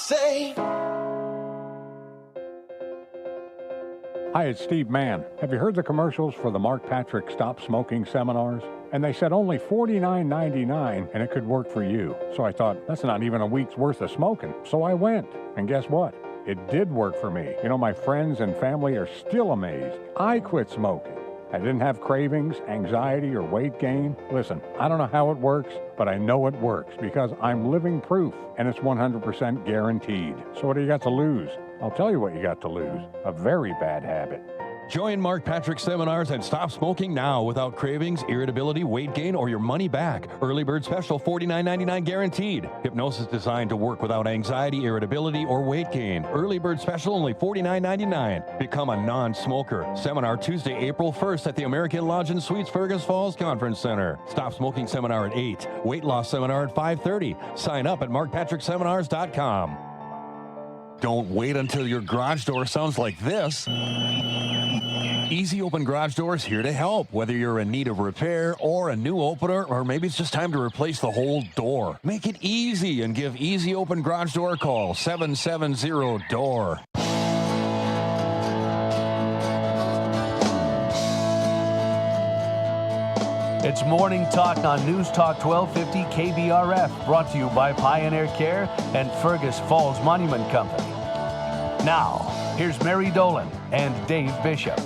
say. Hi, it's Steve Mann. Have you heard the commercials for the Mark Patrick Stop Smoking seminars? And they said only $49.99 and it could work for you. So I thought, that's not even a week's worth of smoking. So I went. And guess what? It did work for me. You know, my friends and family are still amazed. I quit smoking. I didn't have cravings, anxiety, or weight gain. Listen, I don't know how it works, but I know it works because I'm living proof, and it's 100% guaranteed. So what do you got to lose? I'll tell you what you got to lose. A very bad habit. Join Mark Patrick seminars and stop smoking now without cravings, irritability, weight gain, or your money back. Early bird special, $49.99 guaranteed. Hypnosis designed to work without anxiety, irritability, or weight gain. Early bird special, only $49.99. Become a non-smoker. Seminar Tuesday, April 1st at the American Lodge and Suites, Fergus Falls Conference Center. Stop smoking seminar at 8. Weight loss seminar at 5:30. Sign up at markpatrickseminars.com. Don't wait until your garage door sounds like this. Easy Open Garage Doors here to help, whether you're in need of repair or a new opener, or maybe it's just time to replace the whole door. Make it easy and give Easy Open Garage Door a call, 770-DOOR. It's Morning Talk on News Talk 1250 KBRF, brought to you by Pioneer Care and Fergus Falls Monument Company. Now, here's Mary Dolan and Dave Bishop.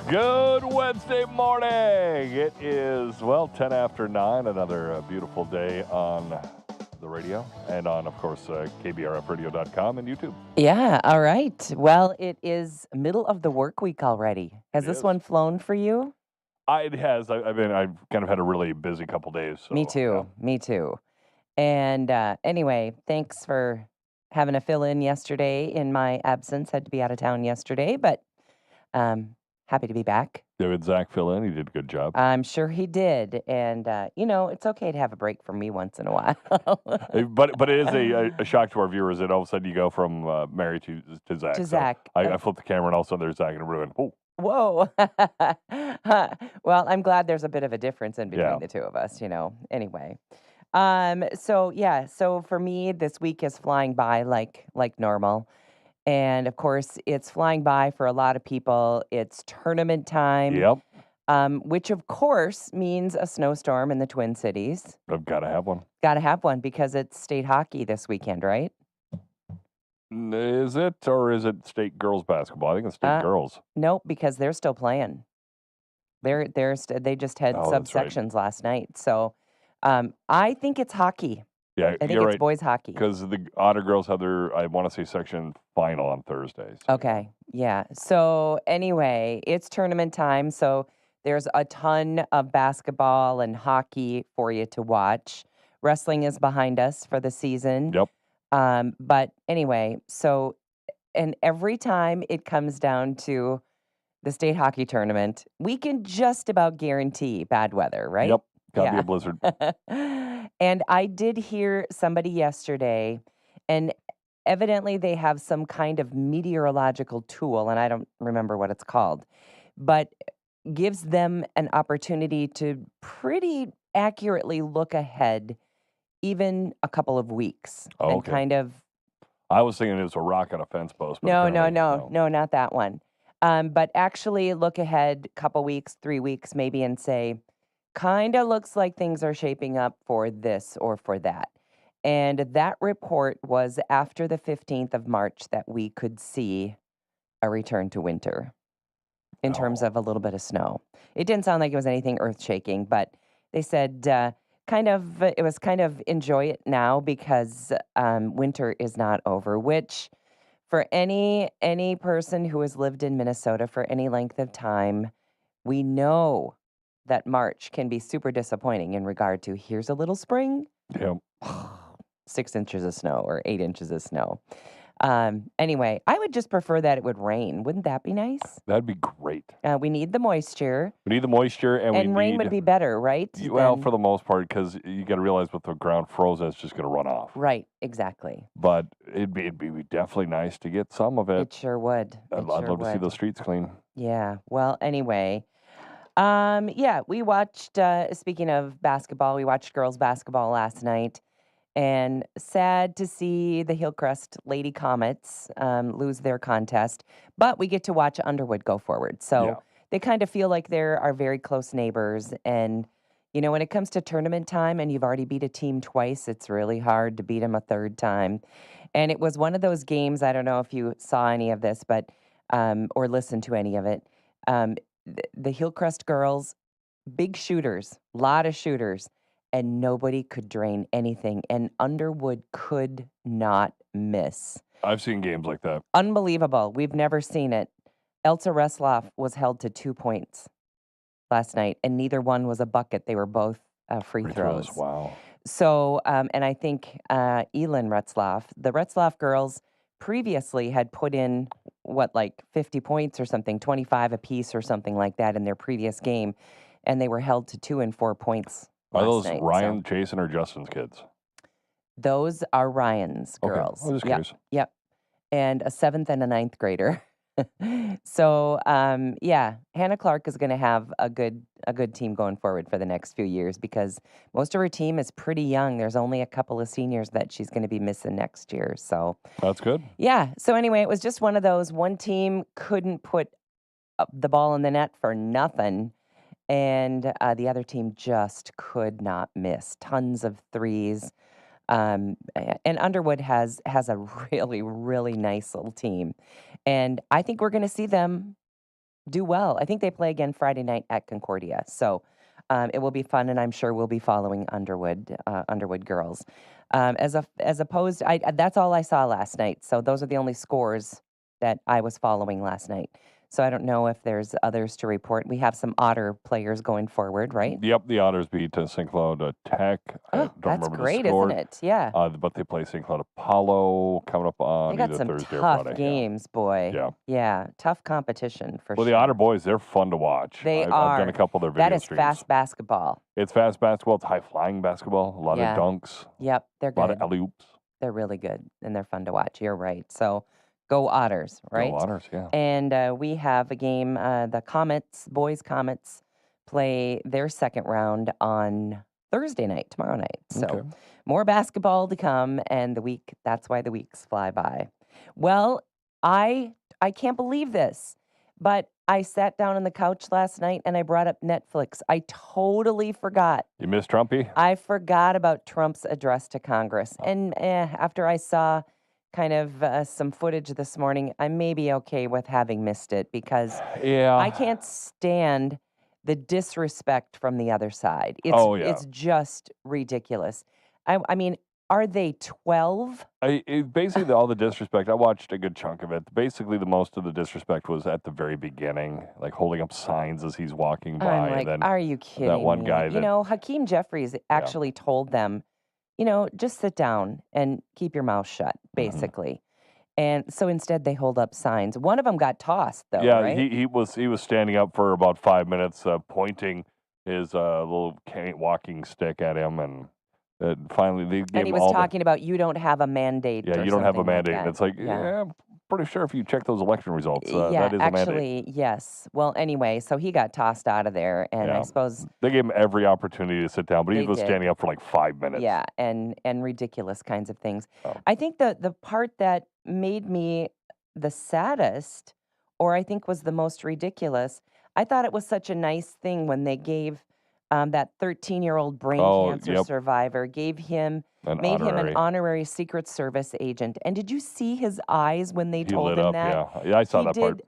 Good Wednesday morning. It is, 10 after 9, another beautiful day on the radio and on, of course, KBRFradio.com and YouTube. Yeah, all right. Well, it is middle of the work week already. Has this one flown for you? It has. I've kind of had a really busy couple days. So, Me too. yeah. Me too. And anyway, thanks for having a fill-in yesterday in my absence. Had to be out of town yesterday, but happy to be back. David Zach fill in. He did a good job. I'm sure he did. And, it's okay to have a break from me once in a while. But it is a shock to our viewers that all of a sudden you go from Mary to Zach. To Zach. I flipped the camera and all of a sudden there's Zach in a room. Oh. Whoa. Well, I'm glad there's a bit of a difference in between the two of us, Anyway. So for me, this week is flying by like normal. And of course, it's flying by for a lot of people. It's tournament time. Yep. Which of course means a snowstorm in the Twin Cities. I've got to have one. Got to have one because it's state hockey this weekend, right? Is it, or is it state girls basketball? I think it's state girls. Nope, because they're still playing. They just had subsections last night. So I think it's hockey. Yeah, I think it's boys hockey. Because the Otter girls have their, I want to say, section final on Thursdays. Okay, yeah. So anyway, it's tournament time. So there's a ton of basketball and hockey for you to watch. Wrestling is behind us for the season. Yep. But anyway, and every time it comes down to the state hockey tournament, we can just about guarantee bad weather, right? Yep. Gotta be a blizzard. And I did hear somebody yesterday, and evidently they have some kind of meteorological tool, and I don't remember what it's called, but gives them an opportunity to pretty accurately look ahead even a couple of weeks. Oh, and okay. kind of. I was thinking it was a rock on a fence post. But No, not that one. But actually look ahead a couple weeks, 3 weeks maybe, and say, kind of looks like things are shaping up for this or for that. And that report was after the 15th of March that we could see a return to winter in terms of a little bit of snow. It didn't sound like it was anything earth-shaking, but they said it was kind of enjoy it now because winter is not over, which for any person who has lived in Minnesota for any length of time, we know that March can be super disappointing in regard to here's a little spring, 6 inches of snow or 8 inches of snow. Anyway, I would just prefer that it would rain. Wouldn't that be nice? That'd be great. We need the moisture. We need the moisture, and we rain need would be better, right? well, for the most part, because you got to realize with the ground frozen, it's just going to run off. Right, exactly. But it'd be definitely nice to get some of it. It sure would. I'd love to see those streets clean. Yeah. Well, anyway, yeah, we watched. Speaking of basketball, we watched girls basketball last night. And sad to see the Hillcrest Lady Comets lose their contest. But we get to watch Underwood go forward. So they kind of feel like they're our very close neighbors. And, when it comes to tournament time and you've already beat a team twice, it's really hard to beat them a third time. And it was one of those games, I don't know if you saw any of this, but or listened to any of it. The Hillcrest girls, big shooters, lot of shooters. And nobody could drain anything. And Underwood could not miss. I've seen games like that. Unbelievable. We've never seen it. Elsa Resloff was held to 2 points last night, and neither one was a bucket. They were both free throws. Wow. So, and I think Elin Retzloff, the Retzloff girls previously had put in, 50 points or something, 25 apiece or something like that in their previous game. And they were held to 2 and 4 points. Are those Ryan, Jason, or Justin's kids? Those are Ryan's girls. Okay. I was just curious. Yep. And a 7th and a 9th grader. So, Hannah Clark is going to have a good team going forward for the next few years because most of her team is pretty young. There's only a couple of seniors that she's going to be missing next year. So that's good. Yeah. So anyway, it was just one of those. One team couldn't put the ball in the net for nothing. And the other team just could not miss. Tons of threes. And Underwood has a really, really nice little team. And I think we're going to see them do well. I think they play again Friday night at Concordia. So it will be fun, and I'm sure we'll be following Underwood girls. As opposed, that's all I saw last night. So those are the only scores that I was following last night. So I don't know if there's others to report. We have some Otter players going forward, right? Yep, the Otters beat St. Cloud Tech. That's great, isn't it? Yeah. But they play St. Cloud Apollo coming up on either Thursday or Friday. They got some tough games, boy. Yeah. Yeah, tough competition for sure. Well, the Otter boys, they're fun to watch. They are. I've done a couple of their video streams. That is fast basketball. It's fast basketball. It's high-flying basketball. A lot of dunks. Yep, they're good. A lot of alley-oops. They're really good, and they're fun to watch. You're right. So go Otters, right? Go Otters, yeah. And we have a game. The boys Comets, play their second round on Thursday night, tomorrow night. So more basketball to come, and that's why the weeks fly by. Well, I can't believe this, but I sat down on the couch last night and I brought up Netflix. I totally forgot. You missed Trumpy? I forgot about Trump's address to Congress. And after I saw kind of some footage this morning, I may be okay with having missed it because I can't stand the disrespect from the other side. It's just ridiculous. I mean, are they 12? Basically, all the disrespect, I watched a good chunk of it. Basically, the most of the disrespect was at the very beginning, like holding up signs as he's walking by. I'm like, and then are you kidding that one me? guy Hakeem Jeffries actually told them, just sit down and keep your mouth shut, basically. And so instead, they hold up signs. One of them got tossed, though. Yeah, right? he was standing up for about 5 minutes, pointing his little walking stick at him, and finally they gave him. And he was talking about you don't have a mandate. Yeah, or you don't have a mandate. Like and it's like, I'm pretty sure if you check those election results, yeah, that is a mandate. actually, yes. Well, anyway, so he got tossed out of there, and I suppose they gave him every opportunity to sit down, but he was standing up for like 5 minutes. Yeah, and ridiculous kinds of things. I think the part that made me the saddest, or I think was the most ridiculous, I thought it was such a nice thing when they gave that 13-year-old brain cancer survivor, made him an honorary Secret Service agent. And did you see his eyes when they told him that? Yeah, I saw that part.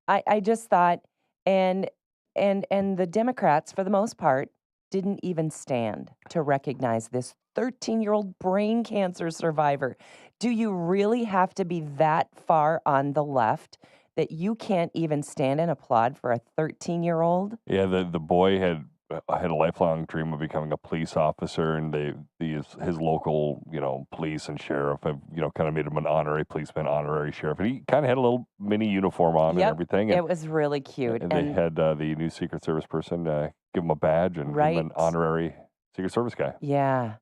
I just thought, and the Democrats, for the most part, didn't even stand to recognize this 13-year-old brain cancer survivor. Do you really have to be that far on the left that you can't even stand and applaud for a 13-year-old? Yeah, the boy had had a lifelong dream of becoming a police officer, and his local, police and sheriff have, kind of made him an honorary policeman, honorary sheriff, and he kind of had a little mini uniform on and Yep, everything, it was really cute. and they had the new Secret Service person give him a badge and give him an Right. honorary Secret Service guy. Yeah.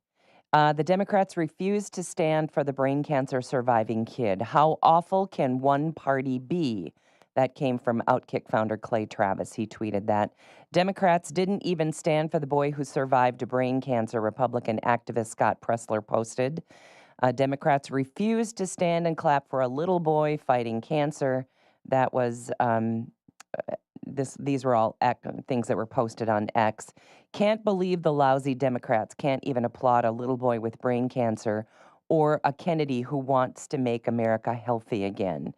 The Democrats refused to stand for the brain cancer surviving kid. How awful can one party be? That came from Outkick founder Clay Travis. He tweeted that. Democrats didn't even stand for the boy who survived brain cancer, Republican activist Scott Pressler posted. Democrats refused to stand and clap for a little boy fighting cancer. That was these were all things that were posted on X. Can't believe the lousy Democrats can't even applaud a little boy with brain cancer or a Kennedy who wants to make America healthy again.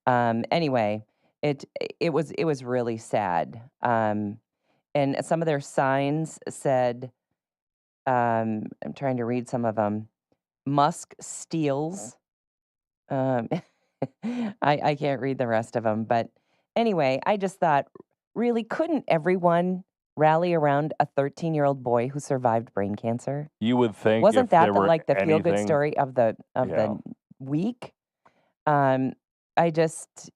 Anyway, it was really sad. And some of their signs said, I'm trying to read some of them. Musk steals. I can't read the rest of them, but anyway, I just thought, really, couldn't everyone rally around a 13-year-old boy who survived brain cancer? You would think Wasn't if that there the were like the feel-good anything, story of the yeah. week?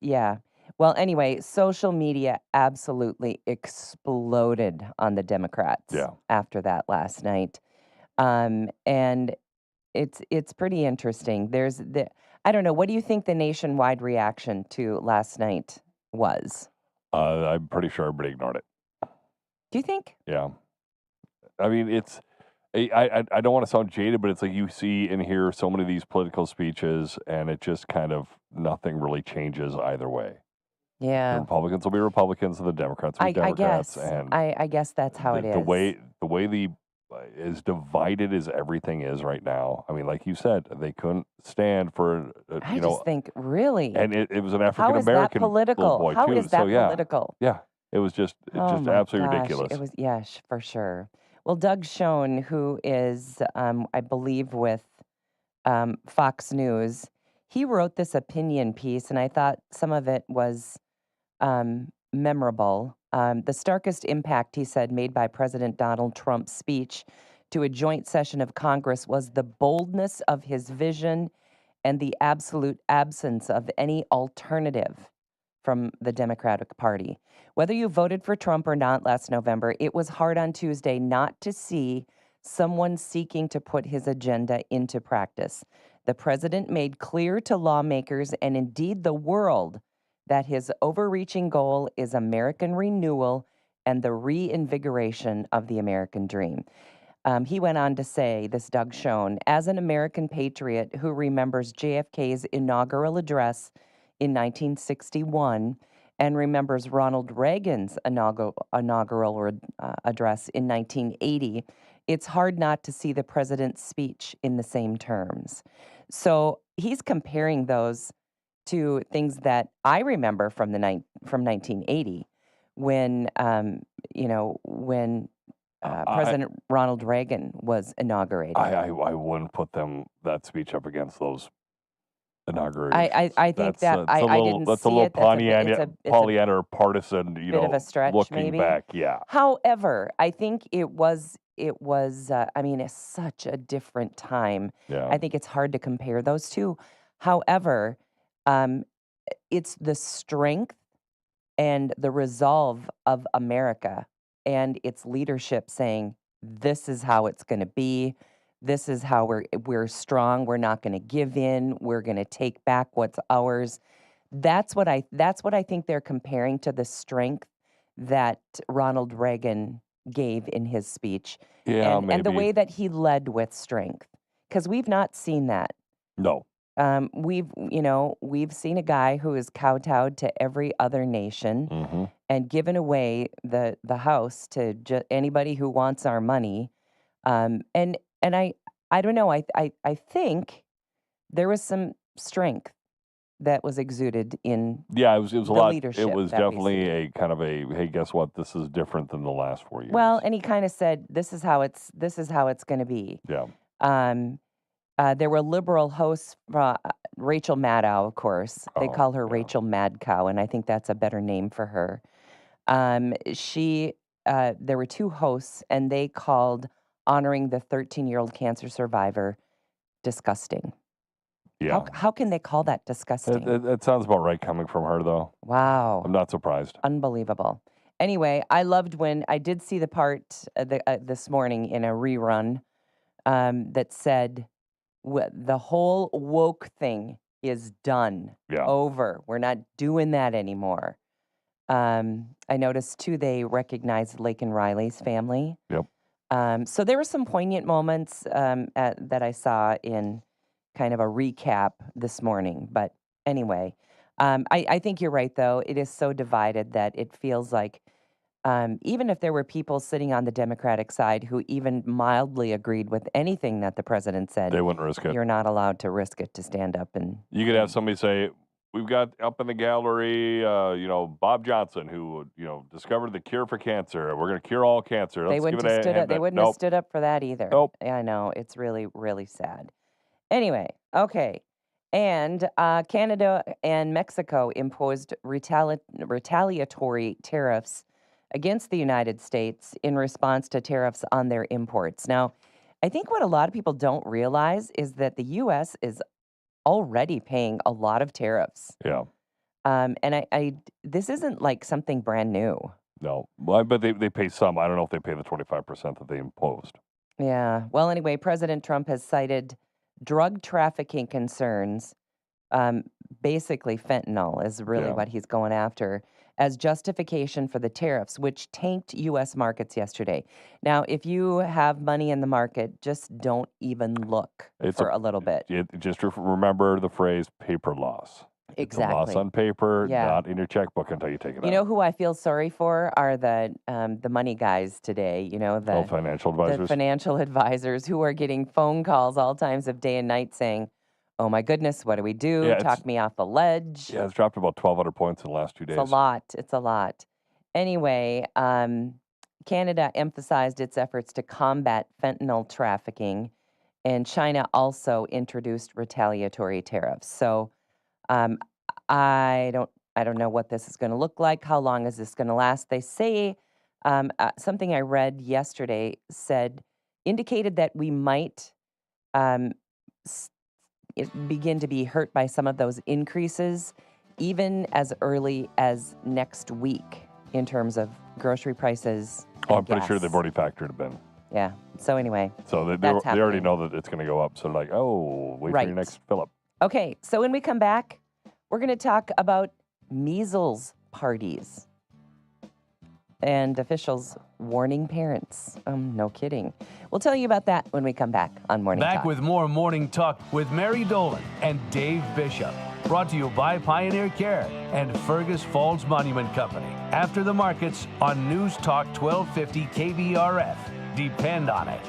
Yeah. Well, anyway, social media absolutely exploded on the Democrats Yeah. after that last night. And it's pretty interesting. I don't know, what do you think the nationwide reaction to last night was? I'm pretty sure everybody ignored it. Do you think? Yeah. I mean, I don't want to sound jaded, but it's like you see and hear so many of these political speeches, and it just kind of nothing really changes either way. The Yeah. Republicans will be Republicans, and the Democrats will be I Democrats, guess. and I guess that's how it is. the way as divided as everything is right now. I mean, like you said, they couldn't stand for I just think, really? and it was an How African is that American little political? boy How too. is that So yeah, political? yeah, it was just Oh my absolutely gosh, ridiculous. it was, yeah, for sure. Well, Doug Schoen, who is, I believe, with Fox News, he wrote this opinion piece, and I thought some of it was memorable. The starkest impact, he said, made by President Donald Trump's speech to a joint session of Congress was the boldness of his vision and the absolute absence of any alternative from the Democratic Party. Whether you voted for Trump or not last November, it was hard on Tuesday not to see someone seeking to put his agenda into practice. The president made clear to lawmakers and indeed the world that his overreaching goal is American renewal and the reinvigoration of the American dream. He went on to say, this Doug Schoen, as an American patriot who remembers JFK's inaugural address in 1961 and remembers Ronald Reagan's inaugural address in 1980, it's hard not to see the president's speech in the same terms. So he's comparing those to things that I remember from 1980 when President Ronald Reagan was inaugurated. I wouldn't put that speech up against those inaugurations. I think That's I a little, didn't that's a see little it. It's a Pollyanna or partisan, bit of a stretch, looking maybe. back. Yeah. However, I think it was. I mean, it's such a different time. Yeah. I think it's hard to compare those two. However, it's the strength and the resolve of America and its leadership saying, this is how it's going to be. This is how we're strong. We're not going to give in. We're going to take back what's ours. That's what I think they're comparing to the strength that Ronald Reagan gave in his speech. Yeah, and the maybe. way that he led with strength. Because we've not seen that. No. We've seen a guy who is kowtowed to every other nation Mm-hmm. and given away the house to anybody who wants our money. And I don't know. I think there was some strength that was exuded in Yeah, it was a the lot. leadership It was that we definitely see. a kind of a, hey, guess what? This is different than the last 4 years. Well, and he kind of said, this is how it's going to be. yeah. There were liberal hosts, Rachel Maddow, of course. They Oh, call her yeah. Rachel Madcow, and I think that's a better name for her. She there were two hosts, and they called honoring the 13-year-old cancer survivor disgusting. Yeah. How can they call that disgusting? It sounds about right coming from her, though. Wow. I'm not surprised. Unbelievable. Anyway, I loved when I did see the part this morning in a rerun that said the whole woke thing is done, Yeah. over. We're not doing that anymore. I noticed too they recognized Lake and Riley's family. Yep. So there were some poignant moments that I saw in kind of a recap this morning. But anyway, I think you're right, though. It is so divided that it feels like even if there were people sitting on the Democratic side who even mildly agreed with anything that the president said, They wouldn't risk it. you're not allowed to risk it to stand up and. You could have somebody say, we've got up in the gallery, Bob Johnson, who, discovered the cure for cancer. We're going to cure all cancer. They Let's wouldn't give it have a stood up. hand They back." wouldn't Nope. have stood up for that either. Nope. Yeah, I know. It's really, really sad. Anyway, okay. And Canada and Mexico imposed retaliatory tariffs against the United States in response to tariffs on their imports. Now, I think what a lot of people don't realize is that the U.S. is already paying a lot of tariffs. Yeah. And this isn't like something brand new. No. Well, but they pay some. I don't know if they pay the 25% that they imposed. Yeah. Well, anyway, President Trump has cited drug trafficking concerns. Basically, fentanyl is really Yeah. what he's going after as justification for the tariffs, which tanked U.S. markets yesterday. Now, if you have money in the market, just don't even look for a little bit. Just remember the phrase paper loss. It's a loss Exactly. on paper, Yeah. not in your checkbook until you take it out. You know who I feel sorry for are the money guys today. The financial the advisors. financial advisors who are getting phone calls all times of day and night saying, "Oh my goodness, what do we do? Yeah, Talk me off the ledge." Yeah, it's dropped about 1,200 points in the last 2 days. It's a lot. It's a lot. Anyway, Canada emphasized its efforts to combat fentanyl trafficking, and China also introduced retaliatory tariffs. So, I don't know what this is going to look like. How long is this going to last? They say something I read yesterday indicated that we might begin to be hurt by some of those increases even as early as next week in terms of grocery prices. Oh, and I'm pretty sure gas. they've already factored it in. Yeah. So anyway. So they that's already happening. know that it's going to go up. So they're like, oh, wait for Right. your next fill up. Okay. So when we come back, we're going to talk about measles parties and officials warning parents. No kidding. We'll tell you about that when we come back on Morning Back Talk. with more Morning Talk with Mary Dolan and Dave Bishop. Brought to you by Pioneer Care and Fergus Falls Monument Company. After the markets on News Talk 1250 KBRF. Depend on it.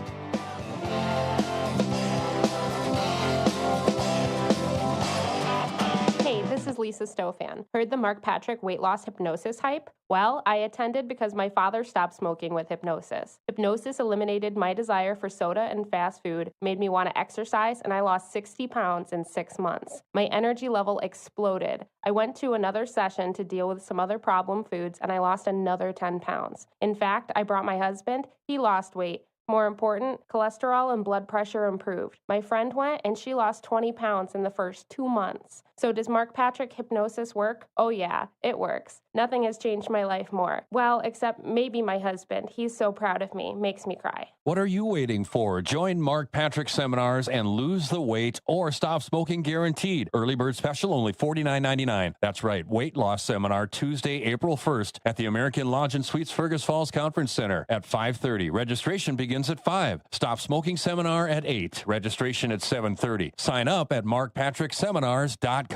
Hey, this is Lisa Stofan. Heard the Mark Patrick weight loss hypnosis hype? Well, I attended because my father stopped smoking with hypnosis. Hypnosis eliminated my desire for soda and fast food, made me want to exercise, and I lost 60 pounds in 6 months. My energy level exploded. I went to another session to deal with some other problem foods, and I lost another 10 pounds. In fact, I brought my husband. He lost weight. More important, cholesterol and blood pressure improved. My friend went and she lost 20 pounds in the first 2 months. So does Mark Patrick hypnosis work? Oh yeah, it works. Nothing has changed my life more. Well, except maybe my husband. He's so proud of me, makes me cry. What are you waiting for? Join Mark Patrick seminars and lose the weight or stop smoking guaranteed. Early bird special, only $49.99. That's right, weight loss seminar Tuesday, April 1st at the American Lodge and Suites Fergus Falls Conference Center at 5:30. Registration begins at 5. Stop smoking seminar at 8. Registration at 7:30. Sign up at markpatrickseminars.com.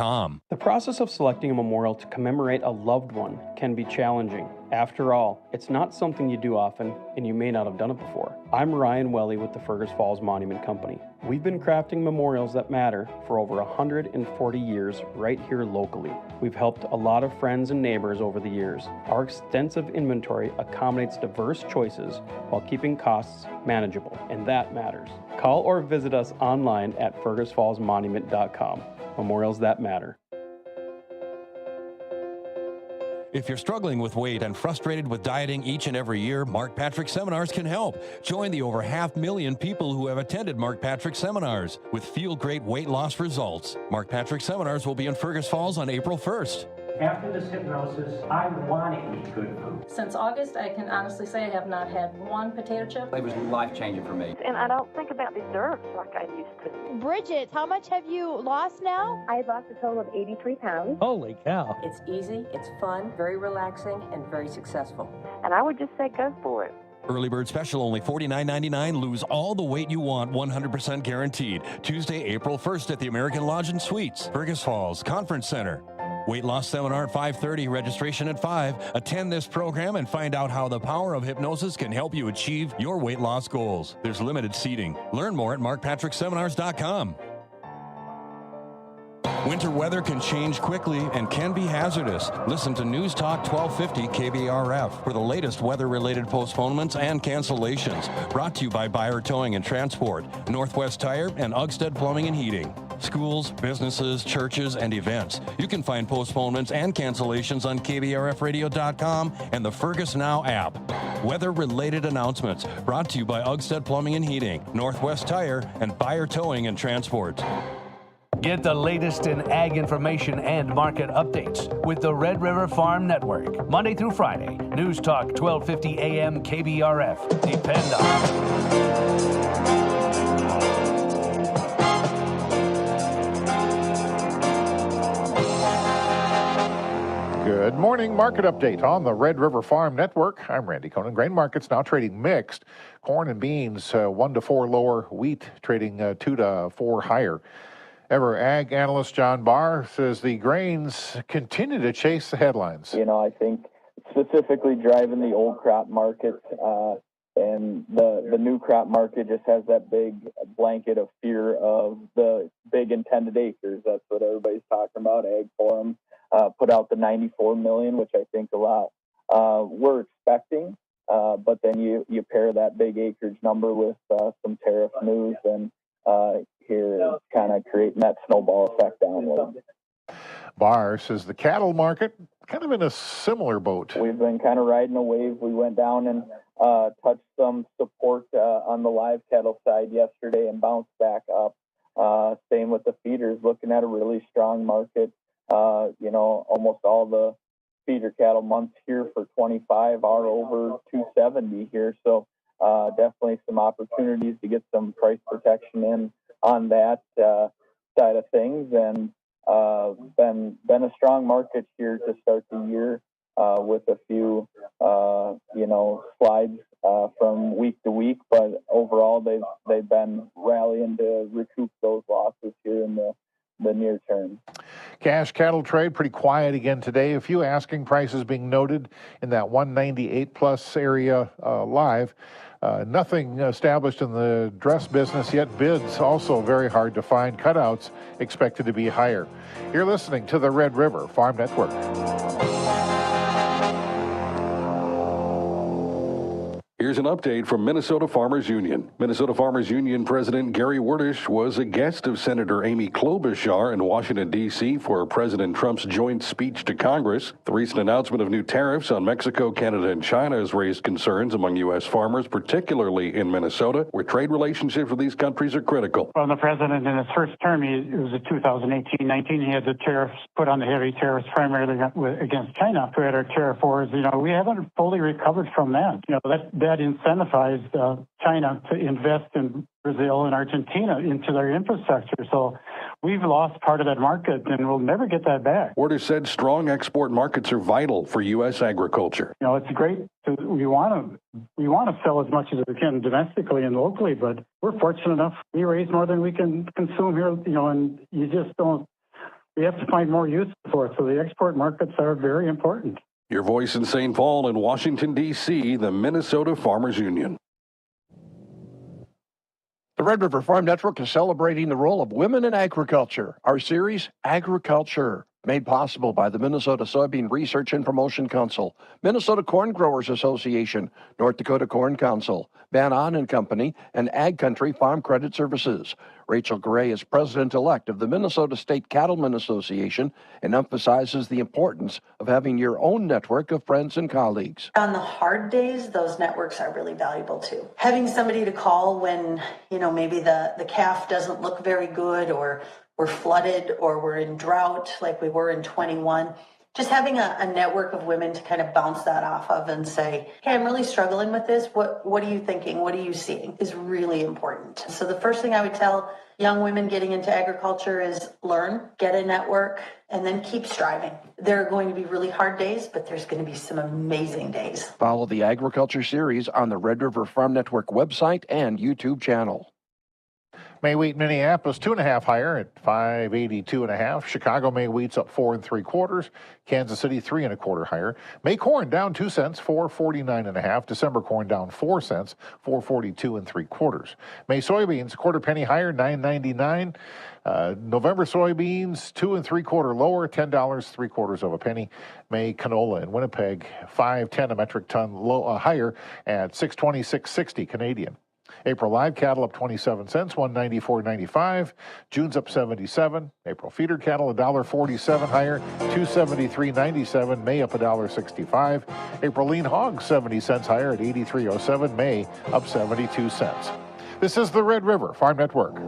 The process of selecting a memorial to commemorate a loved one can be challenging. After all, it's not something you do often, and you may not have done it before. I'm Ryan Welly with the Fergus Falls Monument Company. We've been crafting memorials that matter for over 140 years right here locally. We've helped a lot of friends and neighbors over the years. Our extensive inventory accommodates diverse choices while keeping costs manageable, and that matters. Call or visit us online at fergusfallsmonument.com. Memorials that matter. If you're struggling with weight and frustrated with dieting each and every year, Mark Patrick Seminars can help. Join the over 500,000 people who have attended Mark Patrick Seminars with feel-great weight loss results. Mark Patrick Seminars will be in Fergus Falls on April 1st. After this hypnosis, I want to eat good food. Since August, I can honestly say I have not had one potato chip. It was life-changing for me. And I don't think about desserts like I used to. Bridget, how much have you lost now? I lost a total of 83 pounds. Holy cow. It's easy, it's fun, very relaxing, and very successful. And I would just say go for it. Early bird special, only $49.99. Lose all the weight you want, 100% guaranteed. Tuesday, April 1st at the American Lodge and Suites, Fergus Falls Conference Center. Weight loss seminar at 5:30, registration at 5. Attend this program and find out how the power of hypnosis can help you achieve your weight loss goals. There's limited seating. Learn more at markpatrickseminars.com. Winter weather can change quickly and can be hazardous. Listen to News Talk 1250 KBRF for the latest weather-related postponements and cancellations. Brought to you by Buyer Towing and Transport, Northwest Tire, and Ugsted Plumbing and Heating. Schools, businesses, churches, and events. You can find postponements and cancellations on KBRFradio.com and the Fergus Now app. Weather-related announcements brought to you by Ugsted Plumbing and Heating, Northwest Tire, and Buyer Towing and Transport. Get the latest in ag information and market updates with the Red River Farm Network. Monday through Friday, News Talk 1250 AM KBRF. Depend on it. Good morning. Market update on the Red River Farm Network. I'm Randy Conan. Grain markets now trading mixed. Corn and beans 1 to 4 lower. Wheat trading 2 to 4 higher. Ever ag analyst John Barr says the grains continue to chase the headlines. You know, I think specifically driving the old crop market and the new crop market just has that big blanket of fear of the big intended acres. That's what everybody's talking about. Ag Forum put out the 94 million, which I think a lot we're expecting. But then you pair that big acreage number with some tariff news and here kind of creating that snowball effect downward. Barr says the cattle market kind of in a similar boat. We've been kind of riding a wave. We went down and touched some support on the live cattle side yesterday and bounced back up. Same with the feeders, looking at a really strong market. You know, almost all the feeder cattle months here for 25 are over 270 here. So definitely some opportunities to get some price protection in on that side of things, and been a strong market here to start the year with a few slides from week to week, but overall they've been rallying to recoup those losses here in the near term. Cash cattle trade pretty quiet again today. A few asking prices being noted in that 198 plus area live. Nothing established in the dress business yet. Bids also very hard to find. Cutouts expected to be higher. You're listening to the Red River Farm Network. Here's an update from Minnesota Farmers Union. Minnesota Farmers Union President Gary Werdish was a guest of Senator Amy Klobuchar in Washington, D.C. for President Trump's joint speech to Congress. The recent announcement of new tariffs on Mexico, Canada, and China has raised concerns among U.S. farmers, particularly in Minnesota, where trade relationships with these countries are critical. Well, the president in his first term, it was in 2018-19, he had the tariffs put on the heavy tariffs primarily against China. We had our tariff wars. You know, we haven't fully recovered from that. You know, that incentivized China to invest in Brazil and Argentina into their infrastructure. So we've lost part of that market, and we'll never get that back. Werdish said strong export markets are vital for U.S. agriculture. You know, it's great. We want to sell as much as we can domestically and locally, but we're fortunate enough. We raise more than we can consume here, you know, and you just don't. We have to find more use for it. So the export markets are very important. Your voice in St. Paul and Washington, D.C., the Minnesota Farmers Union. The Red River Farm Network is celebrating the role of women in agriculture. Our series, Agriculture, made possible by the Minnesota Soybean Research and Promotion Council, Minnesota Corn Growers Association, North Dakota Corn Council, Van On and Company, and Ag Country Farm Credit Services. Rachel Gray is president-elect of the Minnesota State Cattlemen Association and emphasizes the importance of having your own network of friends and colleagues. On the hard days, those networks are really valuable too. Having somebody to call when, maybe the calf doesn't look very good, or we're flooded, or we're in drought like we were in 21. Just having a network of women to kind of bounce that off of and say, hey, I'm really struggling with this. What are you thinking? What are you seeing? Is really important. So the first thing I would tell young women getting into agriculture is learn, get a network, and then keep striving. There are going to be really hard days, but there's going to be some amazing days. Follow the Agriculture Series on the Red River Farm Network website and YouTube channel. May wheat Minneapolis 2.5 higher at 582.5. Chicago May wheat's up 4 3/4. Kansas City 3 1/4 higher. May corn down 2 cents, 449.5. December corn down 4 cents, 442 3/4. May soybeans 1/4 penny higher, 9.99. November soybeans 2 3/4 lower, $10 3/4 of a penny. May canola in Winnipeg 5.10 a metric ton higher at 626.60 Canadian. April live cattle up 27 cents, 194.95. June's up 77. April feeder cattle $1.47 higher, 273.97. May up $1.65. April lean hogs 70 cents higher at 83.07. May up 72 cents. This is the Red River Farm Network.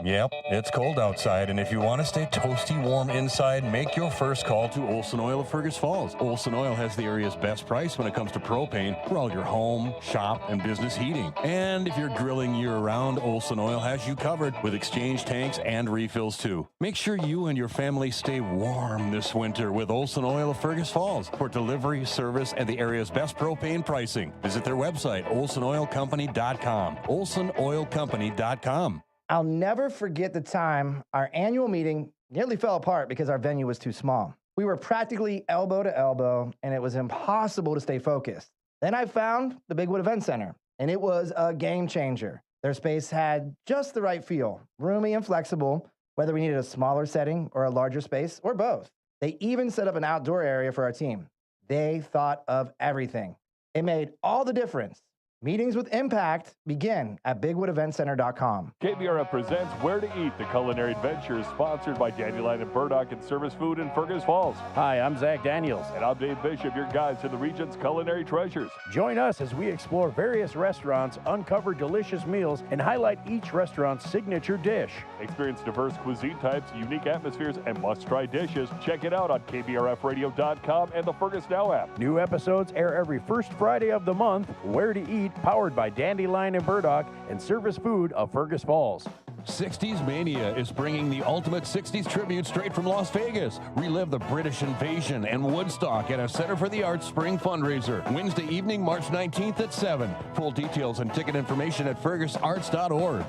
Yep, it's cold outside, and if you want to stay toasty warm inside, make your first call to Olson Oil of Fergus Falls. Olson Oil has the area's best price when it comes to propane for all your home, shop, and business heating. And if you're grilling year-round, Olson Oil has you covered with exchange tanks and refills too. Make sure you and your family stay warm this winter with Olson Oil of Fergus Falls for delivery, service, and the area's best propane pricing. Visit their website, olsonoilcompany.com. olsonoilcompany.com. I'll never forget the time our annual meeting nearly fell apart because our venue was too small. We were practically elbow to elbow, and it was impossible to stay focused. Then I found the Bigwood Event Center, and it was a game changer. Their space had just the right feel, roomy and flexible, whether we needed a smaller setting or a larger space, or both. They even set up an outdoor area for our team. They thought of everything. It made all the difference. Meetings with impact begin at bigwoodeventcenter.com. KBRF presents Where to Eat, the culinary adventure sponsored by Dandelion and Burdock and Service Food in Fergus Falls. Hi, I'm Zach Daniels. And I'm Dave Bishop, your guide to the region's culinary treasures. Join us as we explore various restaurants, uncover delicious meals, and highlight each restaurant's signature dish. Experience diverse cuisine types, unique atmospheres, and must-try dishes. Check it out on KBRFradio.com and the Fergus Now app. New episodes air every first Friday of the month. Where to Eat, powered by Dandelion and Burdock and Service Food of Fergus Falls. 60s Mania is bringing the ultimate 60s tribute straight from Las Vegas. Relive the British invasion and Woodstock at a Center for the Arts spring fundraiser. Wednesday evening, March 19th at 7. Full details and ticket information at fergusarts.org.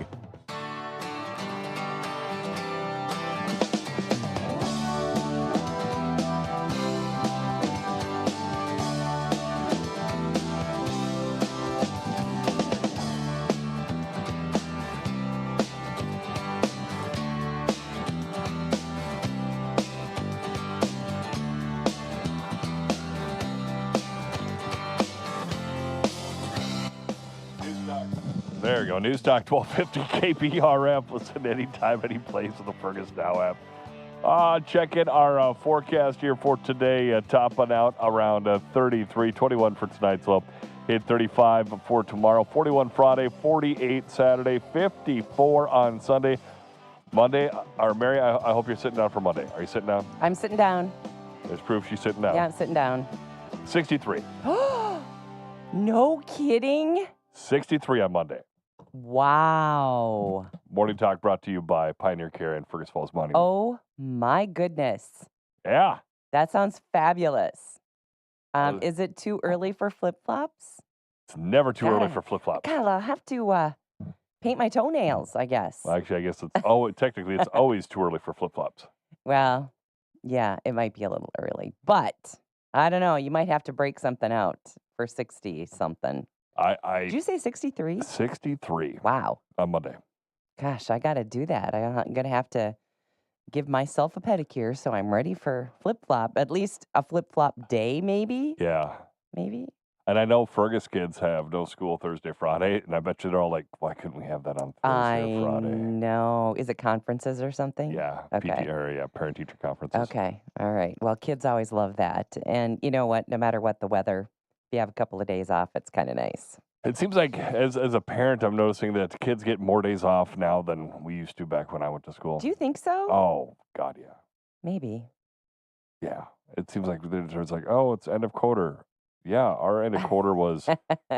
There you go. Newstalk 1250 KBRF. Listen anytime, any place with the Fergus Now app. Check in our forecast here for today. Topping out around 33, 21 for tonight's low. Hit 35 for tomorrow. 41 Friday, 48 Saturday, 54 on Sunday. Monday, or Mary, I hope you're sitting down for Monday. Are you sitting down? I'm sitting down. There's proof she's sitting down. Yeah, I'm sitting down. 63. No kidding? 63 on Monday. Wow. Morning Talk brought to you by Pioneer Care and Fergus Falls Monument. Oh, my goodness. Yeah. That sounds fabulous. Is it too early for flip-flops? It's never too early for flip-flops. God, I'll have to paint my toenails, I guess. Well, actually, I guess technically it's always too early for flip-flops. Well, yeah, it might be a little early. But, I don't know, you might have to break something out for 60-something. Did you say 63? 63. Wow. On Monday. Gosh, I got to do that. I'm going to have to give myself a pedicure so I'm ready for flip-flop. At least a flip-flop day, maybe? Yeah. Maybe? And I know Fergus kids have no school Thursday, Friday, and I bet you they're all like, why couldn't we have that on Thursday or Friday? know. Is it conferences or something? Yeah, Okay. parent-teacher conferences. Okay. All right. Well, kids always love that. And you know what? No matter what the weather, if you have a couple of days off, it's kind of nice. It seems like as a parent, I'm noticing that kids get more days off now than we used to back when I went to school. Do you think so? Oh, God, yeah. Maybe. Yeah. It seems like there's like, oh, it's end of quarter. Yeah, our end of quarter was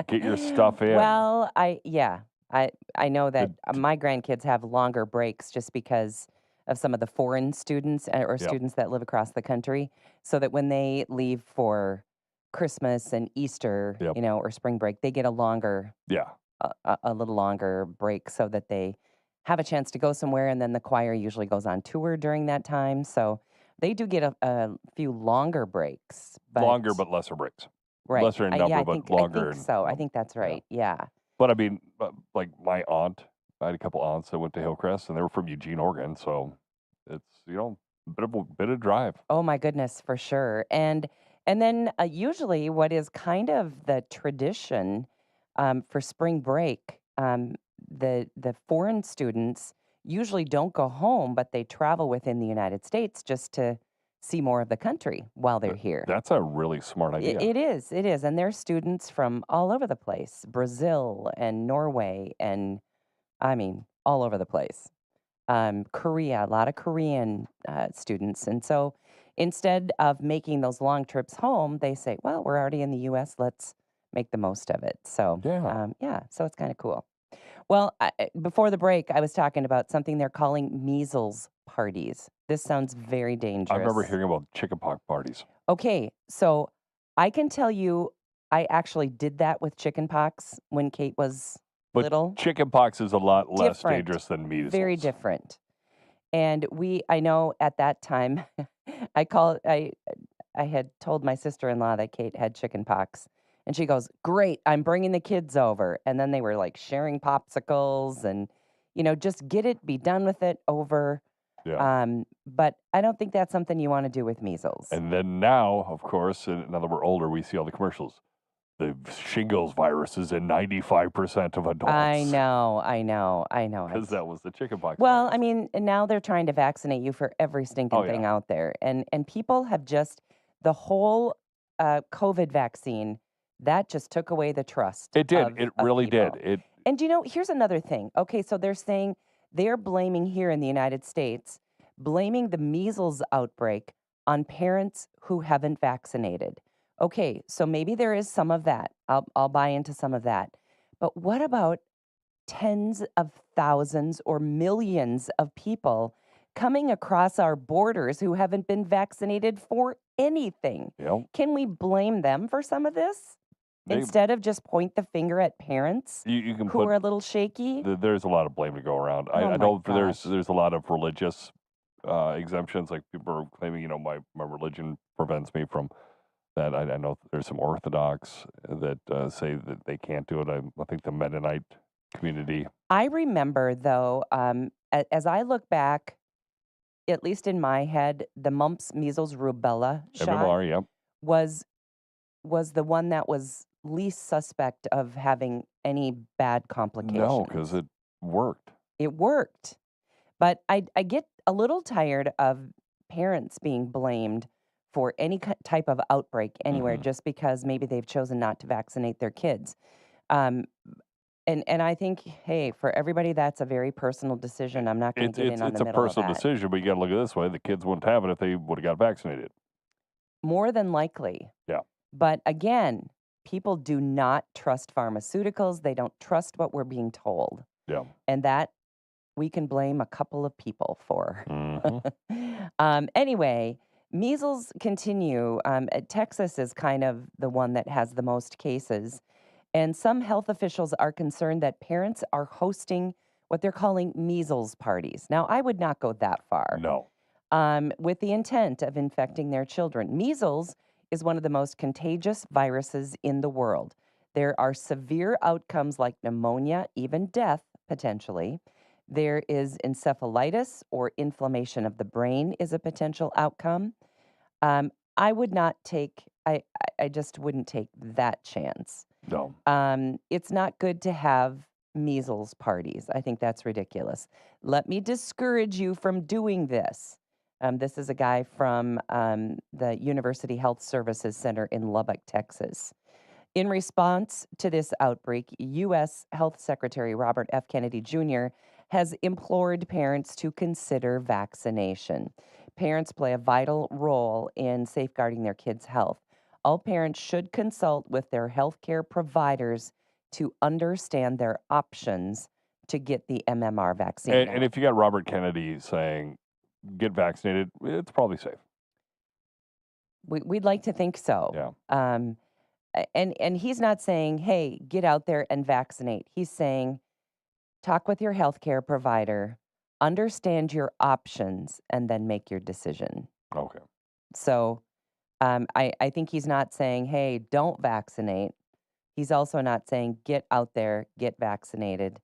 get your stuff in. Well, I know that my grandkids have longer breaks just because of some of the foreign students or Yep. students that live across the country, so that when they leave for Christmas and Easter, Yep. or spring break, they get a longer, Yeah. a little longer break so that they have a chance to go somewhere, and then the choir usually goes on tour during that time, so they do get a few longer breaks. Longer but lesser breaks. Right. Lesser in number, Yeah, I but think longer. so. I think that's right. Yeah. But I mean, like my aunt, I had a couple aunts that went to Hillcrest, and they were from Eugene, Oregon. So it's a bit of drive. Oh my goodness, for sure. And then usually what is kind of the tradition for spring break, the foreign students usually don't go home, but they travel within the United States just to see more of the country while they're here. That's a really smart idea. It is. It is. And there's students from all over the place, Brazil and Norway, and I mean, all over the place. Korea, a lot of Korean students. And so instead of making those long trips home, they say, well, we're already in the U.S., let's make the most of it. So, so it's kind of cool. Well, before the break, I was talking about something they're calling measles parties. This sounds very dangerous. I remember hearing about chickenpox parties. Okay, so I can tell you, I actually did that with chickenpox when Kate was But little. chickenpox is a lot less Different. dangerous than measles. Very different. And I know at that time, I had told my sister-in-law that Kate had chickenpox. And she goes, great, I'm bringing the kids over. And then they were like sharing popsicles and, just get it, be done with it, over. Yeah. But I don't think that's something you want to do with measles. And then now, of course, now that we're older, we see all the commercials. The shingles virus is in 95% of adults. I know. Because that was the chickenpox. Well, I mean, and now they're trying to vaccinate you for every stinking thing out there. And people have just, the whole COVID vaccine, that just took away the trust. It did. It really did. And here's another thing. Okay, so they're saying they're blaming here in the United States, blaming the measles outbreak on parents who haven't vaccinated. Okay, so maybe there is some of that. I'll buy into some of that. But what about tens of thousands or millions of people coming across our borders who haven't been vaccinated for anything? Yep. Can we blame them for some of this? Instead of just point the finger at parents you can who are a little shaky? There's a lot of blame to go around. Oh I my know gosh. there's a lot of religious exemptions. Like people are claiming, my religion prevents me from that. I know there's some Orthodox that say that they can't do it. I think the Mennonite community. I remember, though, as I look back, at least in my head, the mumps, measles, rubella shot MMR, yep. was the one that was least suspect of having any bad complications. No, because it worked. It worked. But I get a little tired of parents being blamed for any type of outbreak anywhere just because maybe they've chosen not to vaccinate their kids. And I think, hey, for everybody, that's a very personal decision. I'm not going to get in on the middle of that. It's a personal decision, but you got to look at it this way. The kids wouldn't have it if they would have got vaccinated. More than likely. Yeah. But again, people do not trust pharmaceuticals. They don't trust what we're being told. Yeah. And that we can blame a couple of people for. Mm-hmm. Anyway, measles continue. Texas is kind of the one that has the most cases. And some health officials are concerned that parents are hosting what they're calling measles parties. Now, I would not go that far. No. With the intent of infecting their children. Measles is one of the most contagious viruses in the world. There are severe outcomes like pneumonia, even death, potentially. There is encephalitis or inflammation of the brain is a potential outcome. I would not take. I just wouldn't take that chance. No. It's not good to have measles parties. I think that's ridiculous. Let me discourage you from doing this. This is a guy from the University Health Services Center in Lubbock, Texas. In response to this outbreak, U.S. Health Secretary Robert F. Kennedy Jr. has implored parents to consider vaccination. Parents play a vital role in safeguarding their kids' health. All parents should consult with their healthcare providers to understand their options to get the MMR vaccine. And if you got Robert Kennedy saying, get vaccinated, it's probably safe. We'd like to think so. Yeah. And he's not saying, hey, get out there and vaccinate. He's saying, talk with your healthcare provider, understand your options, and then make your decision. Okay. So I think he's not saying, hey, don't vaccinate. He's also not saying, get out there, get vaccinated.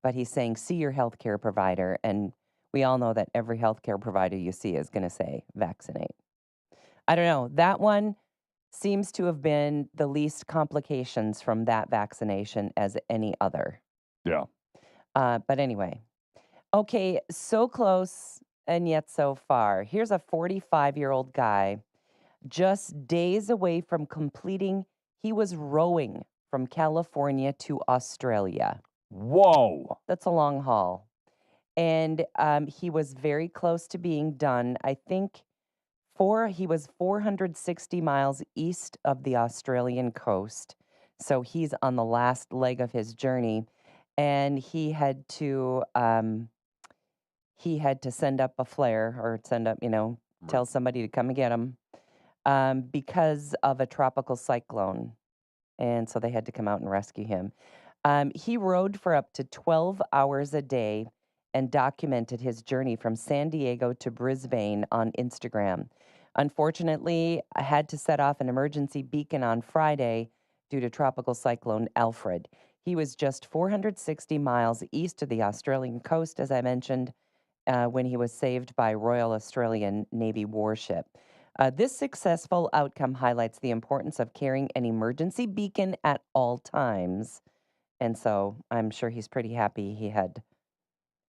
But he's saying, see your healthcare provider. And we all know that every healthcare provider you see is going to say, vaccinate. I don't know. That one seems to have been the least complications from that vaccination as any other. Yeah. But anyway, okay, so close and yet so far. Here's a 45-year-old guy just days away from completing, he was rowing from California to Australia. Whoa. That's a long haul. And he was very close to being done. I think he was 460 miles east of the Australian coast. So he's on the last leg of his journey. And he had to send up a flare or tell somebody to come and get him because of a tropical cyclone. And so they had to come out and rescue him. He rode for up to 12 hours a day and documented his journey from San Diego to Brisbane on Instagram. Unfortunately, I had to set off an emergency beacon on Friday due to tropical cyclone Alfred. He was just 460 miles east of the Australian coast, as I mentioned, when he was saved by Royal Australian Navy warship. This successful outcome highlights the importance of carrying an emergency beacon at all times. And so I'm sure he's pretty happy he had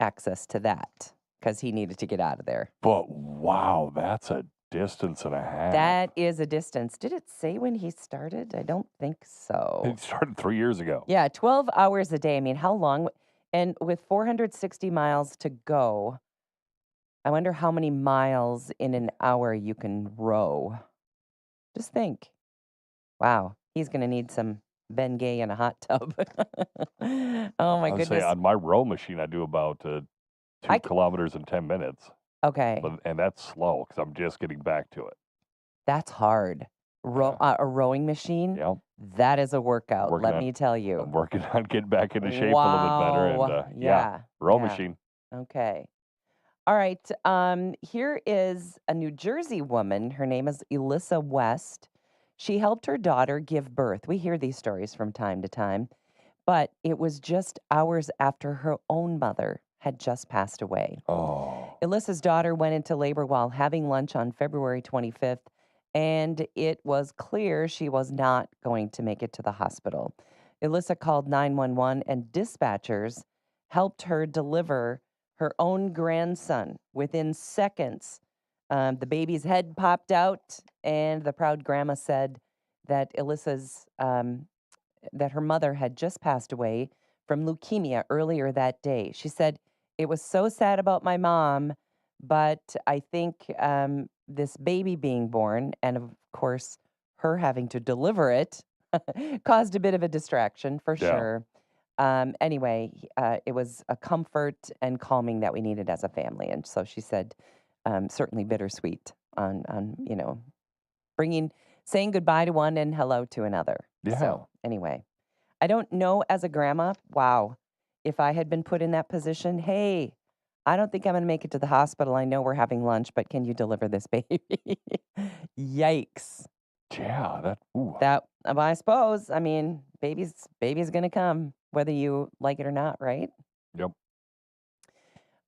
access to that because he needed to get out of there. But wow, that's a distance and a half. That is a distance. Did it say when he started? I don't think so. It started 3 years ago. Yeah, 12 hours a day. I mean, how long? And with 460 miles to go, I wonder how many miles in an hour you can row. Just think. Wow, he's going to need some Bengay in a hot tub. Oh, my goodness. Say on my row machine, I do about 2 kilometers in 10 minutes. Okay. And that's slow because I'm just getting back to it. That's hard. A rowing machine? Yep. That is a workout, let me tell you. I'm working on getting back into shape a little bit better. And row machine. Okay. All right. Here is a New Jersey woman. Her name is Elissa West. She helped her daughter give birth. We hear these stories from time to time, but it was just hours after her own mother had just passed away. Oh. Elissa's daughter went into labor while having lunch on February 25th, and it was clear she was not going to make it to the hospital. Elissa called 911, and dispatchers helped her deliver her own grandson within seconds. The baby's head popped out, and the proud grandma said that that her mother had just passed away from leukemia earlier that day. She said, it was so sad about my mom, but I think this baby being born, and of course, her having to deliver it, caused a bit of a distraction for sure. Anyway, it was a comfort and calming that we needed as a family. And so she said, certainly bittersweet on saying goodbye to one and hello to another. Yeah. So anyway, I don't know as a grandma, wow, if I had been put in that position, hey, I don't think I'm going to make it to the hospital. I know we're having lunch, but can you deliver this baby? Yikes. Yeah, I suppose, I mean, baby's going to come, whether you like it or not, right? Yep.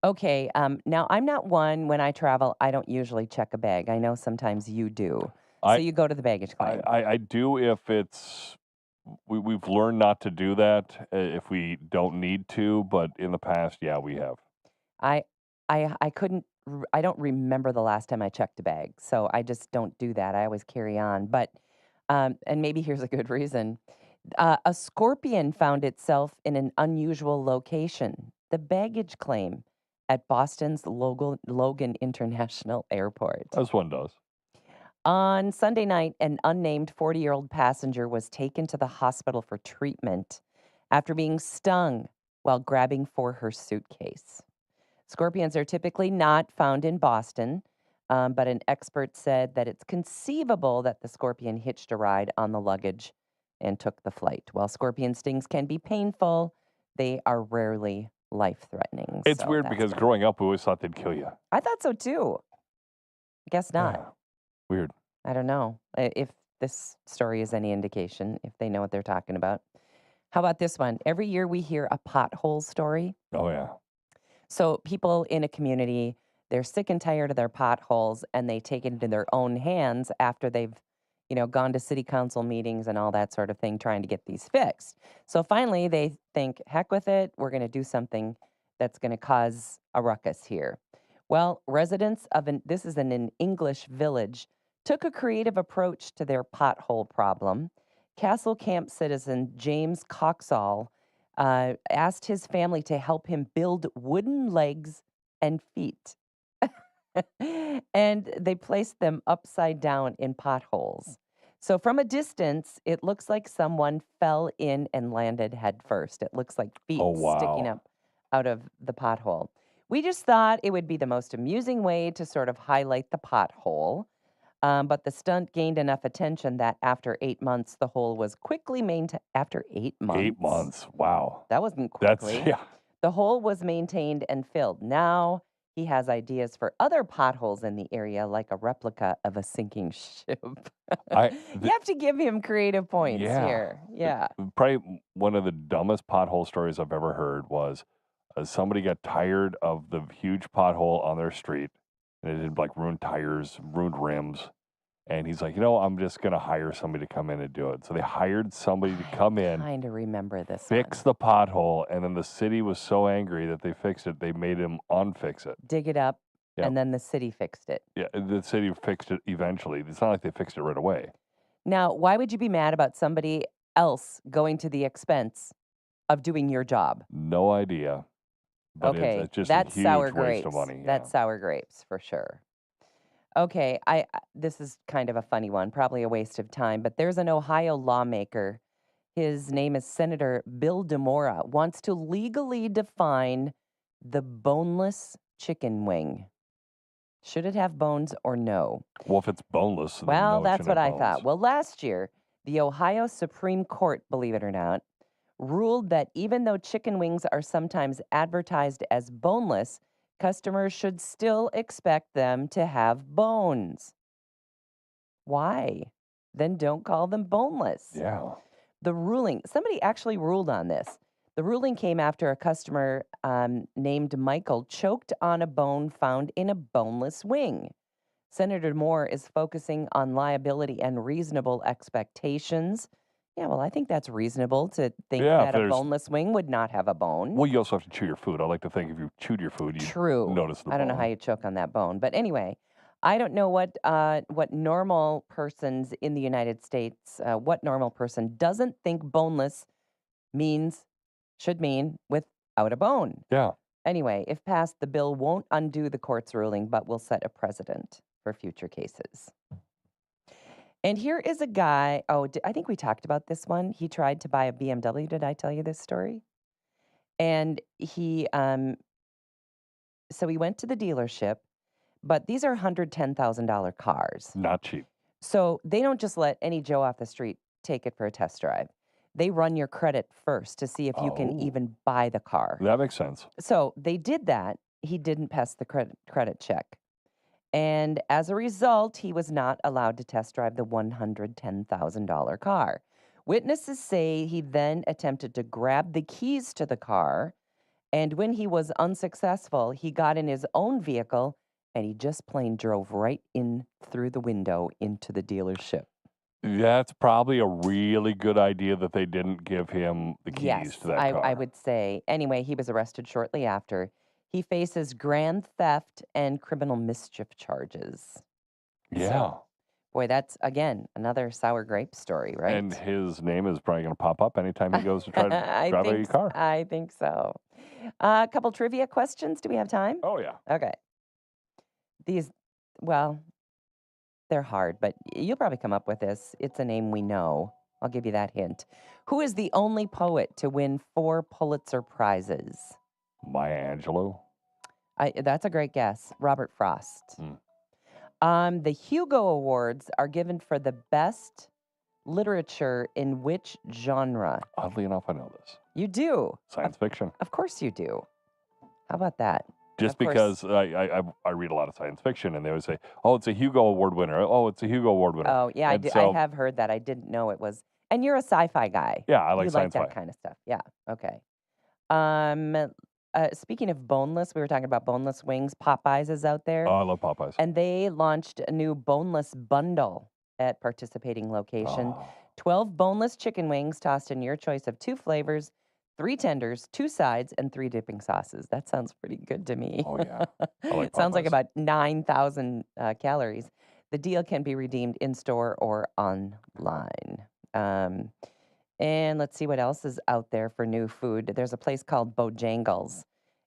Okay, now I'm not one, when I travel, I don't usually check a bag. I know sometimes you do. So you go to the baggage claim. I do if it's we've learned not to do that if we don't need to, but in the past, yeah, we have. I couldn't. I don't remember the last time I checked a bag, so I just don't do that. I always carry on. But and maybe here's a good reason. A scorpion found itself in an unusual location. The baggage claim at Boston's Logan International Airport. As one does. On Sunday night, an unnamed 40-year-old passenger was taken to the hospital for treatment after being stung while grabbing for her suitcase. Scorpions are typically not found in Boston, but an expert said that it's conceivable that the scorpion hitched a ride on the luggage and took the flight. While scorpion stings can be painful, they are rarely life-threatening. It's so weird that's because good. growing up, we always thought they'd kill you. I thought so too. Guess not. Yeah. Weird. I don't know if this story is any indication, if they know what they're talking about. How about this one? Every year we hear a pothole story. Oh, yeah. So people in a community, they're sick and tired of their potholes, and they take it into their own hands after they've, gone to city council meetings and all that sort of thing, trying to get these fixed. So finally, they think, heck with it, we're going to do something that's going to cause a ruckus here. Well, residents of this is in an English village, took a creative approach to their pothole problem. Castle Camp citizen James Coxall asked his family to help him build wooden legs and feet. And they placed them upside down in potholes. So from a distance, it looks like someone fell in and landed head first. It looks like feet sticking up out of the pothole. We just thought it would be the most amusing way to sort of highlight the pothole. But the stunt gained enough attention that after 8 months, the hole was quickly maintained. After 8 months? 8 months. Wow. That wasn't quickly. Yeah. The hole was maintained and filled. Now he has ideas for other potholes in the area, like a replica of a sinking ship. You have to give him creative points here. Yeah. Probably one of the dumbest pothole stories I've ever heard was somebody got tired of the huge pothole on their street. And it had like ruined tires, ruined rims. And he's like, I'm just going to hire somebody to come in and do it. So they hired somebody to come in, Kind of remember this fix the pothole. And then the city was so angry that they fixed it, they made him unfix it. Dig it up, Yeah. and then the city fixed it. Yeah, the city fixed it eventually. It's not like they fixed it right away. Now, why would you be mad about somebody else going to the expense of doing your job? No idea. But Okay, it's just that's a huge sour waste grapes. of money. That's sour grapes for sure. Okay, this is kind of a funny one, probably a waste of time, but there's an Ohio lawmaker. His name is Senator Bill DeMora, wants to legally define the boneless chicken wing. Should it have bones or no? Well, if it's boneless, then Well, no, it that's shouldn't what have I bones. thought. Well, last year, the Ohio Supreme Court, believe it or not, ruled that even though chicken wings are sometimes advertised as boneless, customers should still expect them to have bones. Why? Then don't call them boneless. Yeah. The ruling, somebody actually ruled on this. The ruling came after a customer named Michael choked on a bone found in a boneless wing. Senator Moore is focusing on liability and reasonable expectations. Yeah, well, I think that's reasonable to think that a boneless wing would not have a bone. Well, you also have to chew your food. I like to think if you chewed your food, you notice the bone. I don't know how you choke on that bone. But anyway, I don't know what normal persons in the United States, what normal person doesn't think boneless should mean without a bone. Yeah. Anyway, if passed, the bill won't undo the court's ruling, but will set a precedent for future cases. And here is a guy, I think we talked about this one. He tried to buy a BMW. Did I tell you this story? And he went to the dealership, but these are $110,000 cars. Not cheap. So they don't just let any Joe off the street take it for a test drive. They run your credit first to see if you can even buy the car. That makes sense. So they did that. He didn't pass the credit check. And as a result, he was not allowed to test drive the $110,000 car. Witnesses say he then attempted to grab the keys to the car, and when he was unsuccessful, he got in his own vehicle and he just plain drove right in through the window into the dealership. That's probably a really good idea that they didn't give him the keys Yes, to that car. I would say. Anyway, he was arrested shortly after. He faces grand theft and criminal mischief charges. Yeah. So, boy, that's, again, another sour grape story, right? And his name is probably going to pop up anytime he goes to try to drive a car. I think so. A couple trivia questions. Do we have time? Oh, yeah. Okay. These, well, they're hard, but you'll probably come up with this. It's a name we know. I'll give you that hint. Who is the only poet to win 4 Pulitzer Prizes? Maya Angelou. That's a great guess. Robert Frost. The Hugo Awards are given for the best literature in which genre? Oddly enough, I know this. You do. Science fiction. Of course you do. How about that? Just because I read a lot of science fiction, and they always say, "Oh, it's a Hugo Award winner. Oh, it's a Hugo Award winner." Oh, yeah, I have heard that. I didn't know it was. And you're a sci-fi guy. Yeah, I like science You like that kind of stuff. Yeah. Okay. Speaking of boneless, we were talking about boneless wings. Popeyes is out there. Oh, I love Popeyes. And they launched a new boneless bundle at participating location. 12 boneless chicken wings tossed in your choice of 2 flavors, 3 tenders, 2 sides, and 3 dipping sauces. That sounds pretty good to me. Oh, yeah. I like Sounds like Popeyes. about 9,000 calories. The deal can be redeemed in-store or online. And let's see what else is out there for new food. There's a place called Bojangles,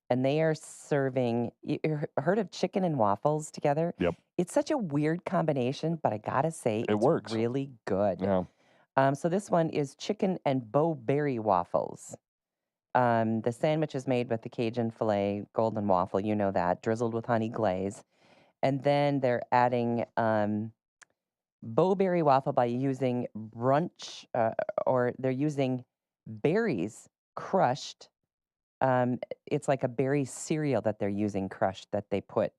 and they are serving, you heard of chicken and waffles together? Yep. It's such a weird combination, but I gotta say, it's works. really good. Yeah. So this one is chicken and Bo-berry waffles. The sandwich is made with the Cajun filet, golden waffle, you know that, drizzled with honey glaze. And then they're adding Bo-berry waffle by using brunch, or they're using berries crushed. It's like a berry cereal that they're using crushed that they put.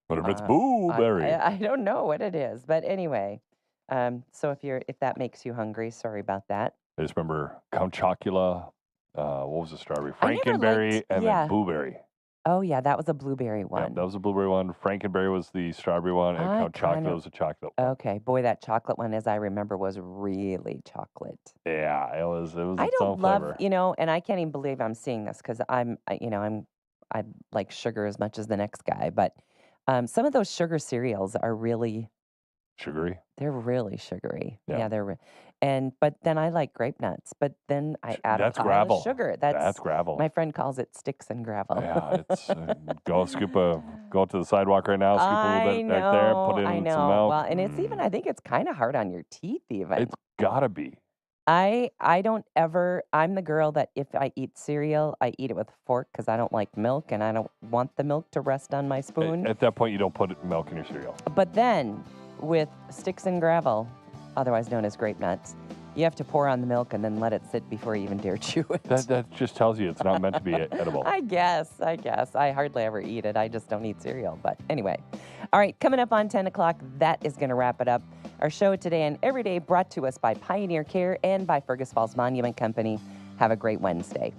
What if it's blueberry? I don't know what it is, but anyway. So if that makes you hungry, sorry about that. I just remember Count Chocula. What was the strawberry? I never Frankenberry liked- and yeah. then blueberry. Oh yeah, that was a blueberry one. Yep, that was the blueberry one. Frankenberry was the strawberry one, and I Count Chocula kinda- was the chocolate one. Okay, boy, that chocolate one, as I remember, was really chocolate. Yeah, it was. It was I its don't own love, flavor. and I can't even believe I'm seeing this because I like sugar as much as the next guy, but some of those sugar cereals are really, Sugary. they're really sugary. Yeah. But then I like grape nuts, but then I add That's a pile gravel. of sugar. That's gravel. My friend calls it sticks and gravel. Yeah, it's go to the sidewalk right now, scoop a little bit right there, put I in know. some milk. Well, and it's even, I think it's kind of hard on your teeth even. It's gotta be. I don't ever, I'm the girl that if I eat cereal, I eat it with a fork because I don't like milk and I don't want the milk to rest on my spoon. At that point, you don't put milk in your cereal. But then with sticks and gravel, otherwise known as grape nuts, you have to pour on the milk and then let it sit before you even dare chew it. That just tells you it's not meant to be edible. I guess. I hardly ever eat it. I just don't eat cereal. But anyway. All right, coming up on 10 o'clock, that is going to wrap it up. Our show today and every day brought to us by Pioneer Care and by Fergus Falls Monument Company. Have a great Wednesday.